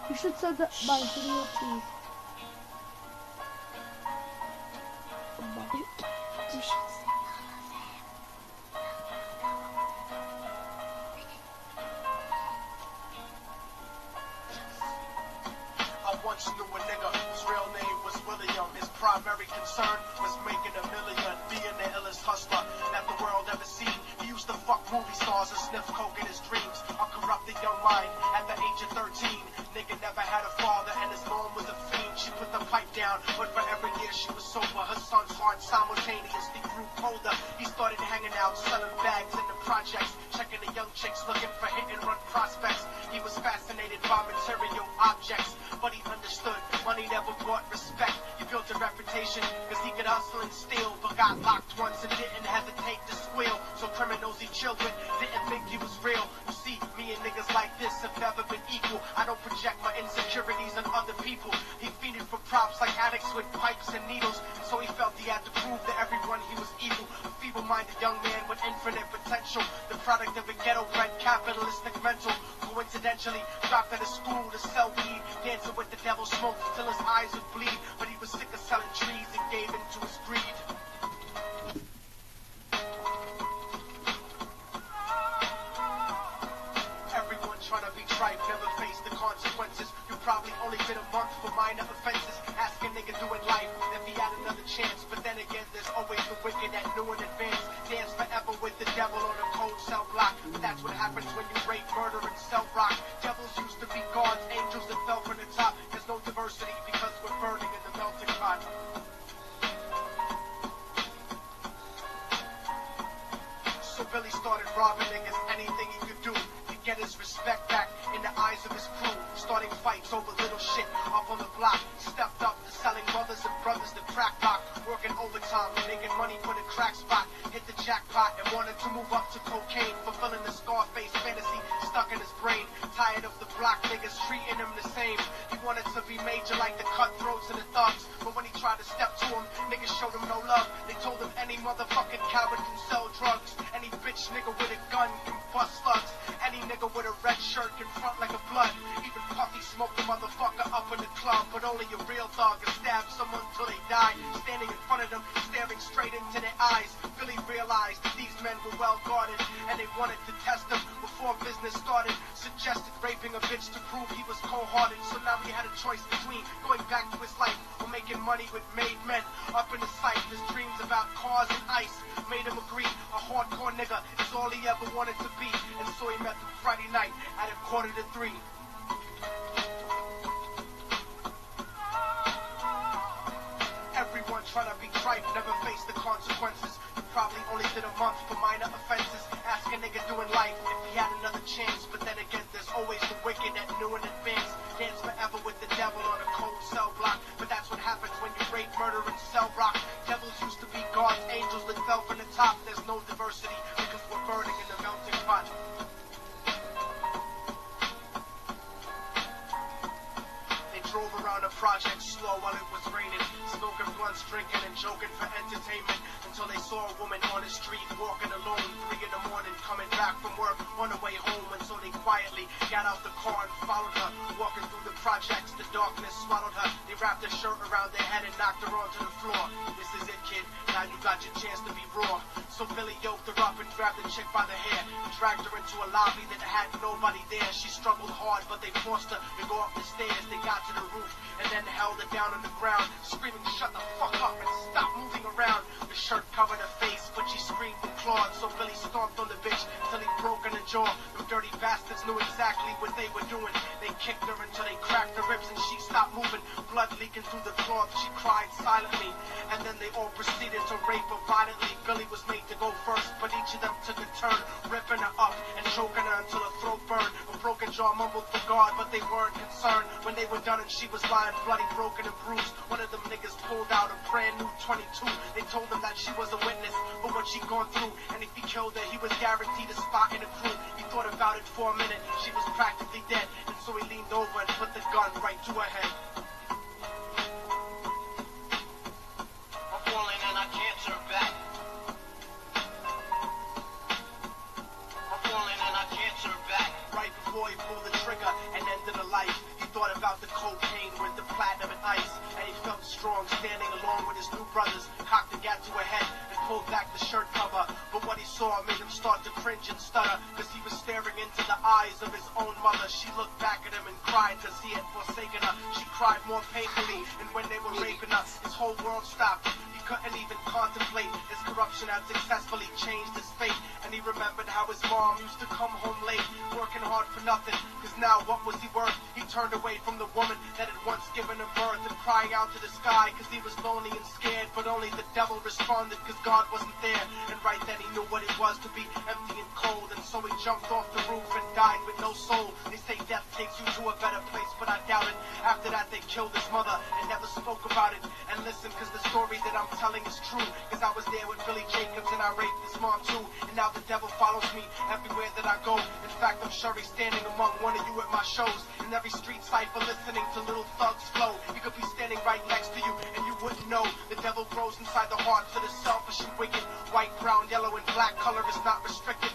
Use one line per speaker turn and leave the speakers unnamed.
You should send that my video to you.
You should send all of them.
I once knew a nigga whose real name was William. His primary concern was making $1 million, being the illest hustler that the world ever seen. He used to fuck movie stars and sniff coke in his dreams. A corrupted young mind at the age of 13. Nigga never had a father and his mom was a fiend. She put the pipe down, but for every year she was sober. Her son's heart simultaneously grew colder. He started hanging out, selling bags in the projects, checking the young chicks looking for hit and run prospects. He was fascinated by material objects, but he understood money never brought respect. He built a reputation because he could hustle and steal, but got locked once and didn't hesitate to squeal. So criminals he chilled with didn't think he was real. You see, me and niggas like this have never been equal. I don't project my insecurities on other people. He feeded for props like addicts with pipes and needles, so he felt he had to prove to everyone he was evil. A feeble-minded young man with infinite potential, the product of a ghetto-bred capitalistic mental. Coincidentally, dropped out of school to sell weed, dancing with the devil, smoked till his eyes would bleed. But he was sick of selling trees and gave in to his greed. Everyone trying to be trite, never face the consequences. You probably only did a month for minor offenses. Ask a nigga doing life if he had another chance. But then again, there's always the wicked that knew in advance. Dance forever with the devil on a cold cell block. But that's what happens when you rape, murder, and sell rock. Devils used to be gods, angels that fell from the top. There's no diversity because we're burning in the melting pot. So Billy started robbing niggas, anything he could do to get his respect back in the eyes of his crew. Starting fights over little shit up on the block. Stepped up to selling mothers and brothers the crack rock. Working overtime, making money for the crack spot. Hit the jackpot and wanted to move up to cocaine. Fulfilling the Scarface fantasy stuck in his brain. Tired of the block niggas treating him the same. He wanted to be major like the cutthroats and the thugs. But when he tried to step to him, niggas showed him no love. They told him any motherfucking coward can sell drugs. Any bitch nigga with a gun can bust slugs. Any nigga with a red shirt can front like a blood. Even Puffy smoked the motherfucker up in the club. But only a real thug can stab someone till they die. Standing in front of them, staring straight into their eyes. Billy realized that these men were well guarded, and they wanted to test him before business started. Suggested raping a bitch to prove he was cold-hearted. So now he had a choice between going back to his life or making money with made men. Up in his sight, his dreams about cars and ice made him agree a hardcore nigga is all he ever wanted to be. And so he met them Friday night at 2:45. Everyone trying to be trite, never face the consequences. You probably only did a month for minor offenses. Ask a nigga doing life if he had another chance. But then again, there's always the wicked that knew in advance. Dance forever with the devil on a cold cell block. But that's what happens when you rape, murder, and sell rock. Devils used to be gods, angels that fell from the top. There's no diversity because we're burning in the melting pot. They drove around the project slow while it was raining, smoking blunts, drinking, and joking for entertainment, until they saw a woman on the street walking alone, 3 in the morning, coming back from work on her way home. And so they quietly got out the car and followed her, walking through the projects. The darkness swallowed her. They wrapped her shirt around their head and knocked her onto the floor. This is it, kid. Now you got your chance to be raw. So Billy yoked her up and grabbed the chick by the hair and dragged her into a lobby that had nobody there. She struggled hard, but they forced her to go up the stairs. They got to the roof and then held her down on the ground, screaming, "Shut the fuck up and stop moving around." The shirt covered her face, but she screamed and clawed. So Billy stomped on the bitch till he broke in the jaw. The dirty bastards knew exactly what they were doing. They kicked her until they cracked her ribs and she stopped moving. Blood leaking through the cloth, she cried silently. And then they all proceeded to rape her violently. Billy was made to go first, but each of them took a turn, ripping her up and choking her until her throat burned. A broken jaw mumbled for God, but they weren't concerned. When they were done and she was lying bloody, broken, and bruised, one of them niggas pulled out a brand new 22. They told him that she was a witness for what she'd gone through, and if he killed her, he was guaranteed a spot in the crew. He thought about it for a minute. She was practically dead, and so he leaned over and put the gun right to her head. I'm falling and I can't turn back. I'm falling and I can't turn back. Right before he pulled the trigger and ended her life, he thought about out the cocaine with the platinum and ice. And he felt strong standing along with his new brothers, cocked the gat to a head and pulled back the shirt cover. But what he saw made him start to cringe and stutter, cause he was staring into the eyes of his own mother. She looked back at him and cried cause he had forsaken her. She cried more painfully, and when they were raping her, his whole world stopped. He couldn't even contemplate. His corruption had successfully changed his fate, and he remembered how his mom used to come home late, working hard for nothing, cause now what was he worth? He turned away from the woman that had once given him birth, and crying out to the sky cause he was lonely and scared. But only the devil responded cause God wasn't there, and right then he knew what it was to be empty and cold. And so he jumped off the roof and died with no soul. They say death takes you to a better place, but I doubt it. After that they killed his mother and never spoke about it. And listen, cause the story that I'm telling is true, cause I was there with Billy Jacobs and I raped his mom too. And now the devil follows me everywhere that I go. In fact, I'm sure he's standing among one of you at my shows. In every street cipher listening to Little Thug's flow. He could be standing right next to you and you wouldn't know. The devil grows inside the hearts of the selfish and wicked. White, brown, yellow, and black color is not restricted.